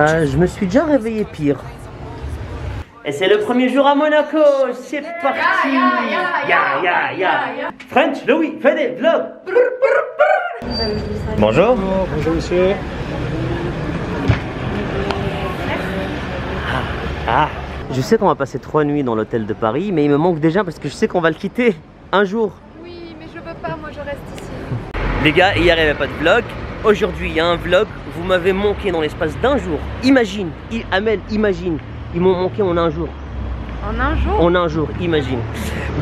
Je me suis déjà réveillé pire. Et c'est le premier jour à Monaco, c'est parti. French, Louis, fais des vlogs. Bonjour. Bonjour monsieur. Je sais qu'on va passer 3 nuits dans l'hôtel de Paris, mais il me manque déjà parce que je sais qu'on va le quitter un jour. Oui, mais je veux pas, moi je reste ici. Les gars, hier il n'y avait pas de vlog. Aujourd'hui il y a un vlog. Vous m'avez manqué dans l'espace d'un jour. Imagine, Amel, imagine. Ils m'ont manqué en un jour. En un jour? En un jour, imagine.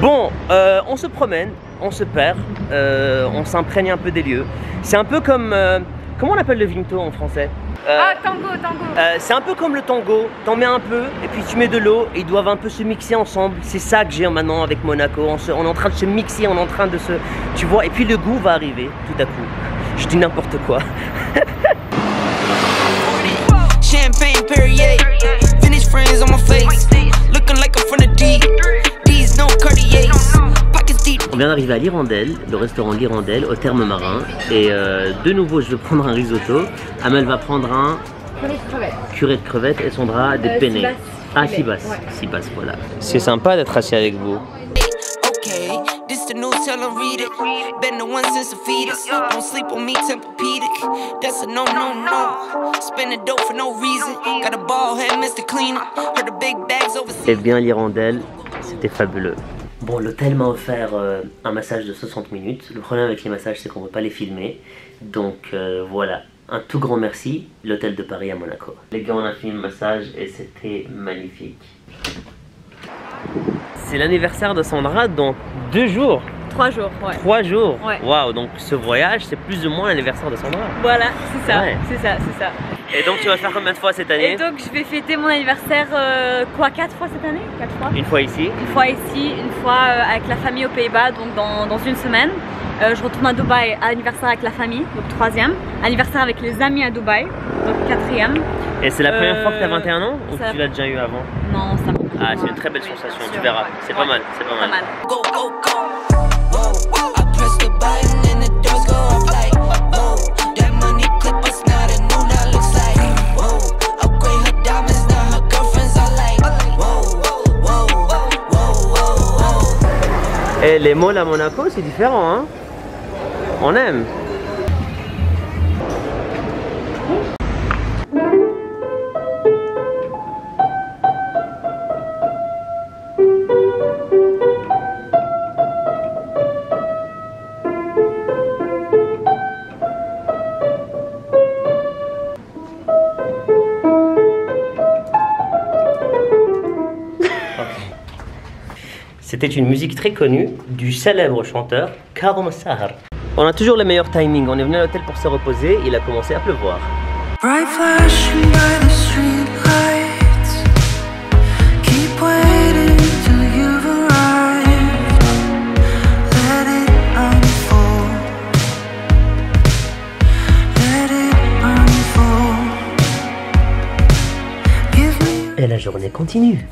Bon, on se promène, on se perd, on s'imprègne un peu des lieux. C'est un peu comme... comment on appelle le vinto en français? Tango. C'est un peu comme le tango, t'en mets un peu et puis tu mets de l'eau et ils doivent un peu se mixer ensemble. C'est ça que j'ai maintenant avec Monaco, on est en train de se mixer, on est en train de se... Tu vois, et puis le goût va arriver tout à coup. Je dis n'importe quoi. Champagne Perrier, Finnish friends on my face, looking like I'm from the deep. These no Cartiers, pockets deep. On vient d'arriver à l'Hirondelle, le restaurant L'Hirondelle, au Terme Marin. Et de nouveau, je vais prendre un risotto. Amel va prendre un curé de crevettes et Sandra des penne. Sibas. Ouais. Sibas, voilà. C'est sympa d'être assis avec vous. Okay, this the news, tell them read it. Been the one since the fetus. Don't sleep on me, Tempur-Pedic. That's a no. Spending dope for no reason. Got a ball head, Mr. Cleaner. Heard the big bags overseas. Eh bien, l'Hirondelle, c'était fabuleux. Bon, l'hôtel m'a offert un massage de 60 minutes. Le problème avec les massages, c'est qu'on ne peut pas les filmer. Donc voilà, un tout grand merci, l'hôtel de Paris à Monaco. Les gars, on a fini le massage et c'était magnifique. C'est l'anniversaire de Sandra dans 2 jours. 3 jours, ouais. 3 jours. Ouais. Waouh, donc ce voyage, c'est plus ou moins l'anniversaire de Sandra. Voilà, c'est ça, Ouais. c'est ça. Et donc tu vas faire combien de fois cette année? Et donc je vais fêter mon anniversaire, 4 fois cette année? 4 fois. Une fois ici? Une fois ici, une fois avec la famille aux Pays-Bas, donc dans une semaine. Je retourne à Dubaï, anniversaire avec la famille, donc 3e. Anniversaire avec les amis à Dubaï, donc 4e. Et c'est la première fois que tu as 21 ans ou ça... tu l'as déjà eu avant? Non, ça va. Ah, c'est une très belle sensation, tu verras. C'est pas mal, c'est pas mal. Go. Whoa, I press the button and the doors go off like whoa. That money clip us now, that new that looks like whoa. Upgrade her diamonds, now her girlfriends are like whoa. Et les malls à Monaco, c'est différent, hein? On aime. C'était une musique très connue du célèbre chanteur Karim Sahar. On a toujours le meilleur timing, on est venu à l'hôtel pour se reposer, il a commencé à pleuvoir. Bright flashing by the street lights. Keep waiting till you've arrived. Let it unfold. Let it unfold. Give me. Et la journée continue.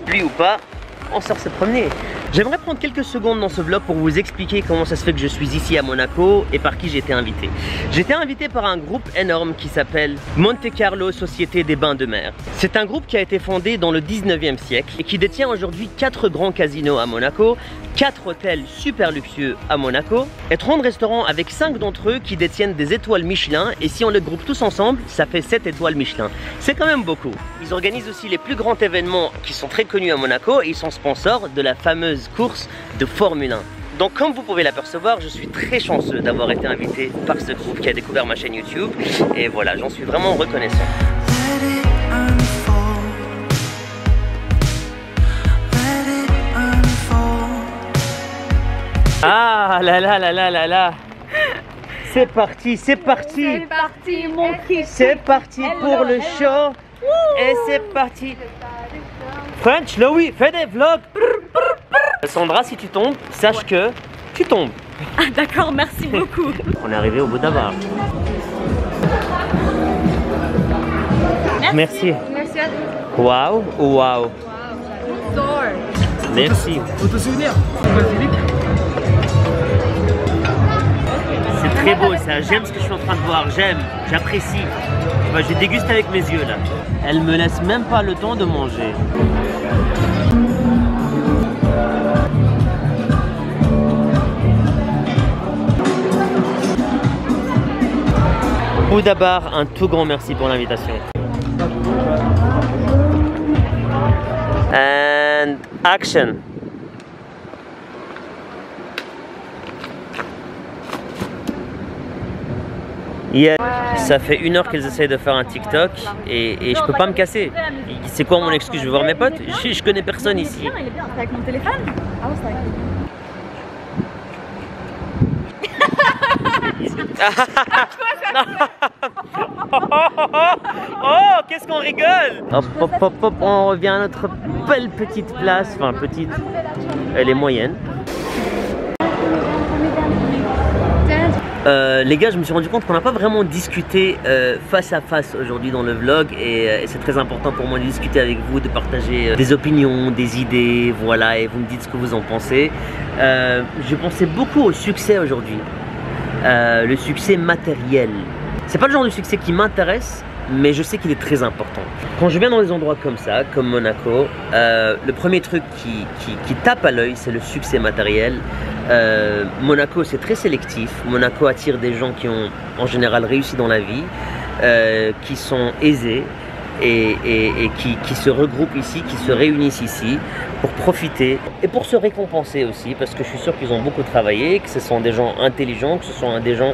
Pluie ou pas, on sort se promener. J'aimerais prendre quelques secondes dans ce vlog pour vous expliquer comment ça se fait que je suis ici à Monaco et par qui j'ai été invité. J'ai été invité par un groupe énorme qui s'appelle Monte Carlo Société des Bains de Mer. C'est un groupe qui a été fondé dans le 19e siècle et qui détient aujourd'hui 4 grands casinos à Monaco, 4 hôtels super luxueux à Monaco et 30 restaurants avec 5 d'entre eux qui détiennent des étoiles Michelin, et si on les groupe tous ensemble, ça fait 7 étoiles Michelin. C'est quand même beaucoup. Ils organisent aussi les plus grands événements qui sont très connus à Monaco et ils sont sponsors de la fameuse course de Formule 1. Donc comme vous pouvez l'apercevoir, je suis très chanceux d'avoir été invité par ce groupe qui a découvert ma chaîne YouTube et voilà, j'en suis vraiment reconnaissant. Ah là, c'est parti, C'est parti mon Christ. c'est parti pour le show et c'est parti. French, Louis, fais des vlogs. Sandra, si tu tombes, sache que tu tombes. Ah d'accord, merci beaucoup. On est arrivé au bout d'un bar. Merci. Merci à vous. Waouh, waouh. Merci. Photo souvenir. C'est très beau ça, j'aime ce que je suis en train de voir, j'aime, j'apprécie. Je déguste avec mes yeux là. Elle me laisse même pas le temps de manger. Boudabar, un tout grand merci pour l'invitation. And action. Yeah. Ça fait 1 heure qu'ils essayent de faire un TikTok et je peux pas me casser. C'est quoi mon excuse? Je vais voir mes potes? Je connais personne ici. Il est bien, c'est avec mon téléphone. Ah ouais, c'est avec Oh, qu'est-ce qu'on rigole! Hop, hop, hop, hop, on revient à notre belle petite place. Enfin, petite, elle est moyenne. Les gars, je me suis rendu compte qu'on n'a pas vraiment discuté face à face aujourd'hui dans le vlog et c'est très important pour moi de discuter avec vous, de partager des opinions, des idées, voilà, et vous me dites ce que vous en pensez. Je pensais beaucoup au succès aujourd'hui, le succès matériel. C'est pas le genre de succès qui m'intéresse, mais je sais qu'il est très important. Quand je viens dans des endroits comme ça, comme Monaco, le premier truc qui tape à l'œil, c'est le succès matériel. Monaco, c'est très sélectif. Monaco attire des gens qui ont en général réussi dans la vie, qui sont aisés et qui se regroupent ici, qui se réunissent ici pour profiter et pour se récompenser aussi, parce que je suis sûr qu'ils ont beaucoup travaillé, que ce sont des gens intelligents, que ce sont des gens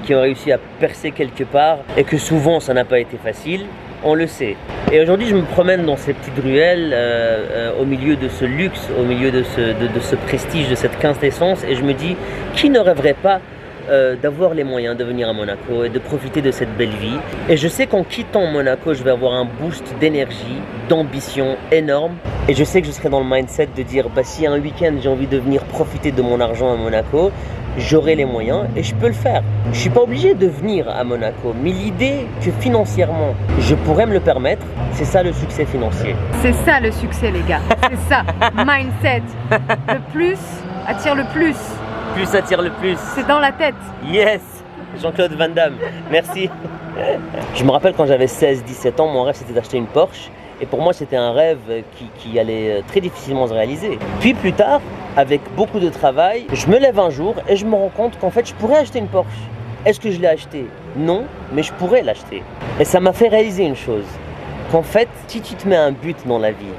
qui ont réussi à percer quelque part et que souvent ça n'a pas été facile, on le sait. Et aujourd'hui je me promène dans ces petites ruelles au milieu de ce luxe, au milieu de ce prestige, de cette quintessence, et je me dis, qui ne rêverait pas d'avoir les moyens de venir à Monaco et de profiter de cette belle vie. Et je sais qu'en quittant Monaco, je vais avoir un boost d'énergie, d'ambition énorme. Et je sais que je serai dans le mindset de dire, bah, si un week-end j'ai envie de venir profiter de mon argent à Monaco, j'aurai les moyens et je peux le faire. Je suis pas obligé de venir à Monaco, mais l'idée que financièrement je pourrais me le permettre, c'est ça le succès financier. C'est ça le succès, les gars. C'est ça, mindset. Le plus attire le plus. Plus attire le plus. C'est dans la tête. Yes, Jean-Claude Van Damme, merci. Je me rappelle quand j'avais 16-17 ans, mon rêve c'était d'acheter une Porsche. Et pour moi c'était un rêve qui allait très difficilement se réaliser. Puis plus tard, avec beaucoup de travail, je me lève un jour et je me rends compte qu'en fait je pourrais acheter une Porsche. Est-ce que je l'ai acheté? Non, mais je pourrais l'acheter. Et ça m'a fait réaliser une chose, qu'en fait, si tu te mets un but dans la vie,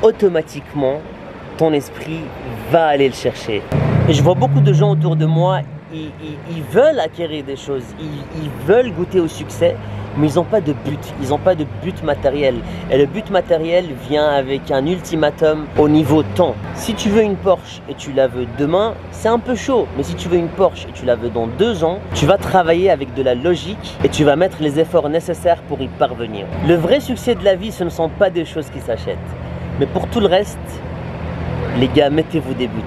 automatiquement, ton esprit va aller le chercher. Et je vois beaucoup de gens autour de moi, ils veulent acquérir des choses, ils veulent goûter au succès, mais ils n'ont pas de but, ils n'ont pas de but matériel. Et le but matériel vient avec un ultimatum au niveau temps. Si tu veux une Porsche et tu la veux demain, c'est un peu chaud. Mais si tu veux une Porsche et tu la veux dans 2 ans, tu vas travailler avec de la logique et tu vas mettre les efforts nécessaires pour y parvenir. Le vrai succès de la vie, ce ne sont pas des choses qui s'achètent. Mais pour tout le reste, les gars, mettez-vous des buts.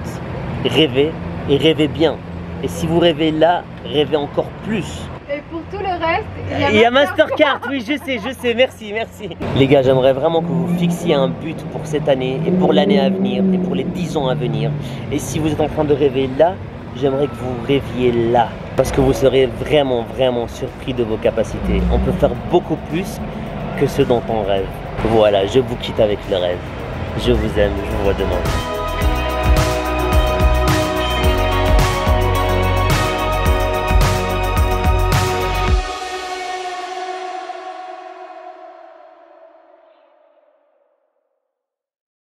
Rêvez et rêvez bien. Et si vous rêvez là, rêvez encore plus. Et pour tout le reste, il y a Mastercard. Oui, je sais, merci. Les gars, j'aimerais vraiment que vous fixiez un but pour cette année et pour l'année à venir et pour les 10 ans à venir. Et si vous êtes en train de rêver là, j'aimerais que vous rêviez là. Parce que vous serez vraiment surpris de vos capacités. On peut faire beaucoup plus que ce dont on rêve. Voilà, je vous quitte avec le rêve. Je vous aime, je vous vois demain.